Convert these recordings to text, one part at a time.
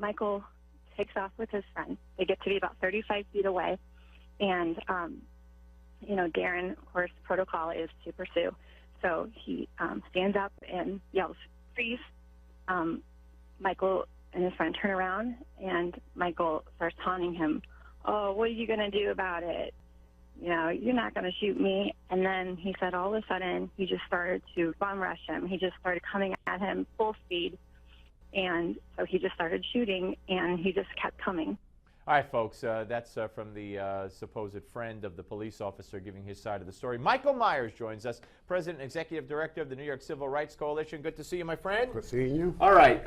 Michael takes off with his friend. They get to be about 35 feet away. And, Darren, of course, protocol is to pursue. So he stands up and yells, freeze. Michael and his friend turn around, and Michael starts taunting him, oh, what are you going to do about it? You're not going to shoot me. And then he said all of a sudden he just started to bum rush him. He just started coming at him full speed. And so he just started shooting, and he just kept coming. All right, folks, that's from the supposed friend of the police officer giving his side of the story. Michael Myers joins us, President and Executive Director of the New York Civil Rights Coalition. Good to see you, my friend. Good seeing you. All right.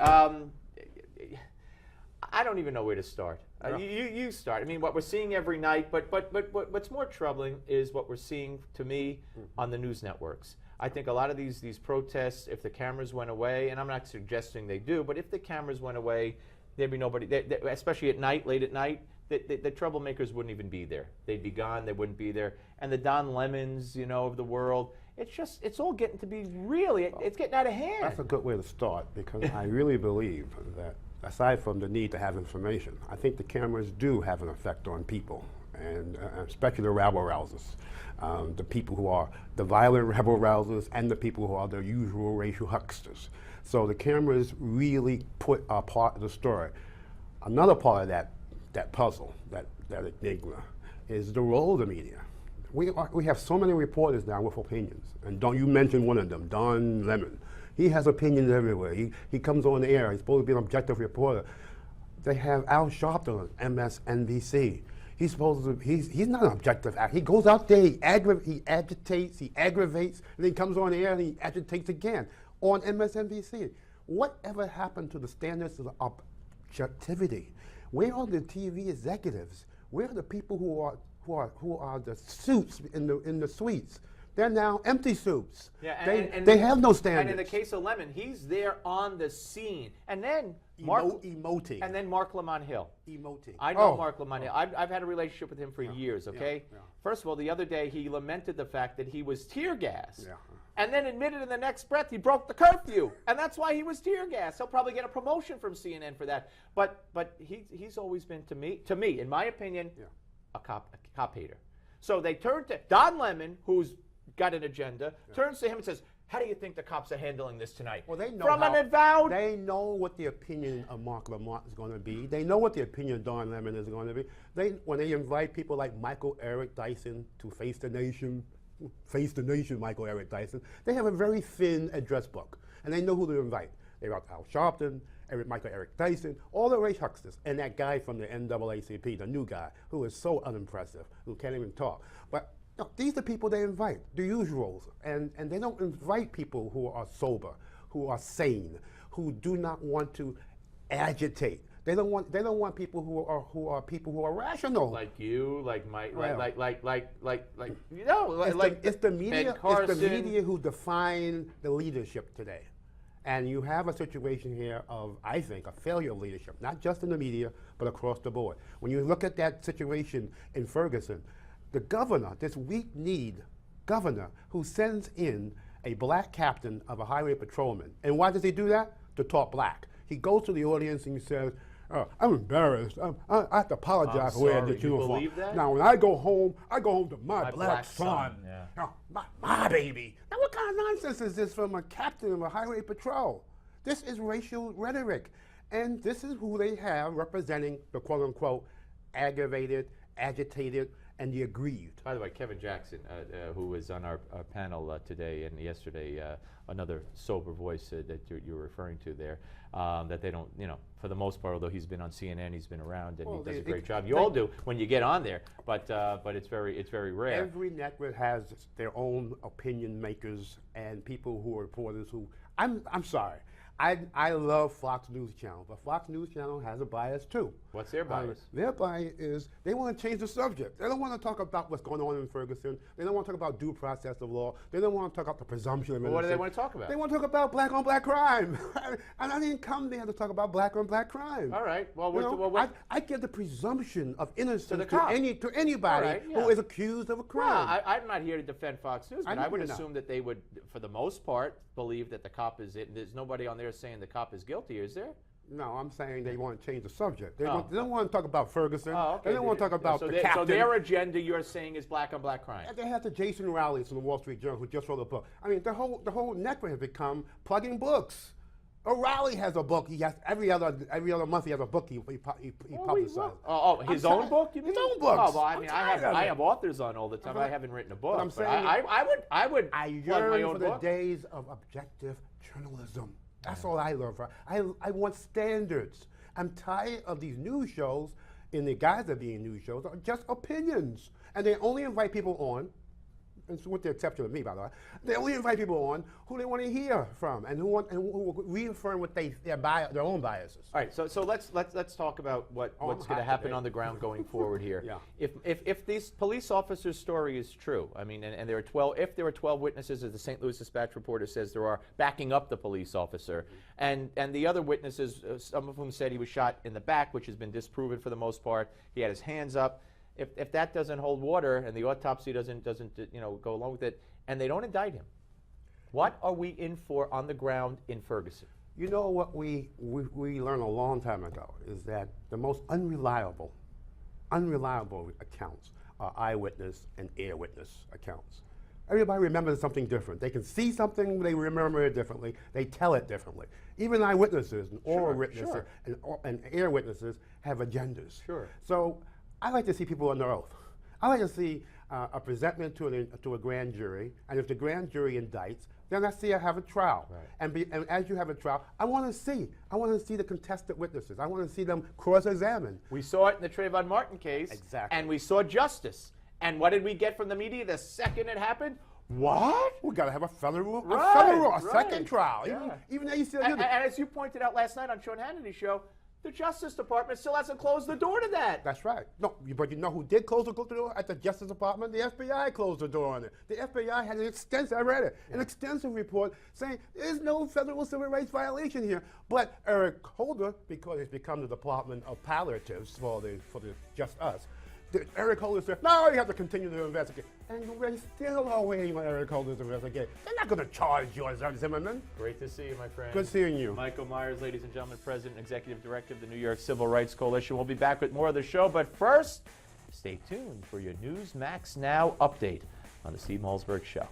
I don't even know where to start. You start. I mean, what we're seeing every night, but what's more troubling is what we're seeing, to me, on the news networks. I think a lot of these protests, if the cameras went away, and I'm not suggesting they do, but if the cameras went away, there'd be nobody, especially at night, late at night, the troublemakers wouldn't even be there. They'd be gone, they wouldn't be there. And the Don Lemons, of the world, it's all getting to be really, it's getting out of hand. That's a good way to start, because I really believe that aside from the need to have information, I think the cameras do have an effect on people, and especially the rabble-rousers. The people who are the violent rabble-rousers and the people who are the usual racial hucksters. So the cameras really put a part of the story. Another part of that puzzle, that enigma, is the role of the media. We have so many reporters now with opinions, and don't you mention one of them, Don Lemon. He has opinions everywhere. He comes on the air. He's supposed to be an objective reporter. They have Al Sharpton on MSNBC. He's not an objective actor. He goes out there, he agitates, he aggravates, and then he comes on the air and he agitates again on MSNBC. Whatever happened to the standards of objectivity? Where are the TV executives? Where are the people who are the suits in the suites? They're now empty suits. Yeah, they have no standards. And in the case of Lemon, he's there on the scene. And then emoting. And then Mark Lamont Hill. Emoting. I know Mark Lamont Hill. I've had a relationship with him for years, okay? Yeah. First of all, the other day he lamented the fact that he was tear gassed. Yeah. And then admitted in the next breath he broke the curfew. And that's why he was tear gassed. He'll probably get a promotion from CNN for that. But he's always been, to me, in my opinion, a cop hater. So they turned to Don Lemon, who's got an agenda, turns to him and says, how do you think the cops are handling this tonight? Well, they know they know what the opinion of Mark Lamont is going to be. They know what the opinion of Don Lemon is going to be. When they invite people like Michael Eric Dyson to face the nation, Michael Eric Dyson, they have a very thin address book, and they know who to invite. They got Al Sharpton, Michael Eric Dyson, all the race hucksters, and that guy from the NAACP, the new guy, who is so unimpressive, who can't even talk. But these are people they invite, the usuals, and they don't invite people who are sober, who are sane, who do not want to agitate. They don't want people who are people who are rational. Like you, like Mike, well, it's the media. It's the media who define the leadership today. And you have a situation here of, I think, a failure of leadership, not just in the media, but across the board. When you look at that situation in Ferguson, the governor, this weak-kneed governor, who sends in a black captain of a highway patrolman. And why does he do that? To talk black. He goes to the audience and he says, I'm embarrassed. I have to apologize for wearing this uniform. Believe that? Now, when I go home to my black son. Yeah. My baby. Now, what kind of nonsense is this from a captain of a highway patrol? This is racial rhetoric. And this is who they have representing the quote-unquote aggravated, agitated, and the aggrieved. By the way, Kevin Jackson, who was on our panel today and yesterday, another sober voice that you're referring to there, that they don't, for the most part, although he's been on CNN, he's been around, and he does a great job. You all do when you get on there, but it's very rare. Every network has their own opinion makers and people who are reporters who, I'm sorry, I love Fox News Channel, but Fox News Channel has a bias too. What's their bias? Their bias is they want to change the subject. They don't want to talk about what's going on in Ferguson. They don't want to talk about due process of law. They don't want to talk about the presumption of innocence. Well, what do they want to talk about? They want to talk about black-on-black crime. And I didn't come there to talk about black-on-black crime. All right. I give the presumption of innocence to anybody who is accused of a crime. Well, I'm not here to defend Fox News, but I would assume that they would, for the most part, believe that the cop is it. There's nobody on there saying the cop is guilty, is there? No, I'm saying they want to change the subject. They, Oh. they don't want to talk about Ferguson. Oh, okay. They don't want to talk about so the they- captain. So their agenda, you're saying, is black on black crime. They had the Jason Rowley's from the Wall Street Journal who just wrote a book. I mean, the whole network has become plugging books. O'Reilly has a book. He has every other month he has a book he publicizes. His own book? You mean? His own books. Oh, well, I mean, I have authors on all the time. I haven't written a book. But I'm saying I would I plug my yearn own for the book. days of objective journalism. That's all I learn for. I want standards. I'm tired of these news shows, in the guise of being news shows, are just opinions. And they only invite people on, and so with the exception of me, by the way, they only invite people on who they want to hear from and who reaffirm what their own biases. All right, so let's talk about what's going to happen on the ground going forward here. Yeah. If this police officer's story is true, I mean, and there are 12, if there are 12 witnesses, as the St. Louis Dispatch reporter says there are, backing up the police officer, and the other witnesses, some of whom said he was shot in the back, which has been disproven for the most part. He had his hands up. If that doesn't hold water and the autopsy doesn't go along with it, and they don't indict him, what are we in for on the ground in Ferguson? You know what we learned a long time ago is that the most unreliable accounts are eyewitness and ear witness accounts. Everybody remembers something different. They can see something, they remember it differently. They tell it differently. Even eyewitnesses and oral witnesses and ear witnesses have agendas. Sure. So I like to see people under oath. I like to see a presentment to a grand jury, and if the grand jury indicts, then I see I have a trial. Right. And as you have a trial, I want to see the contested witnesses. I want to see them cross-examined. We saw it in the Trayvon Martin case. Exactly. And we saw justice. And what did we get from the media the second it happened? What? We got to have a federal, Right, second trial. Yeah. Even though you still And as you pointed out last night on Sean Hannity's show, the Justice Department still hasn't closed the door to that. That's right. No, but you know who did close the door at the Justice Department? The FBI closed the door on it. The FBI had an extensive, I read it, an extensive report saying there's no federal civil rights violation here. But Eric Holder, because it's become the Department of Palliatives for the Just Us, Eric Holder said, no, you have to continue to investigate. And we still are waiting on Eric Holder's investigation. They're not going to charge George Zimmerman. Great to see you, my friend. Good seeing you. Michael Myers, ladies and gentlemen, President and Executive Director of the New York Civil Rights Coalition. We'll be back with more of the show, but first, stay tuned for your Newsmax Now update on the Steve Malzberg Show.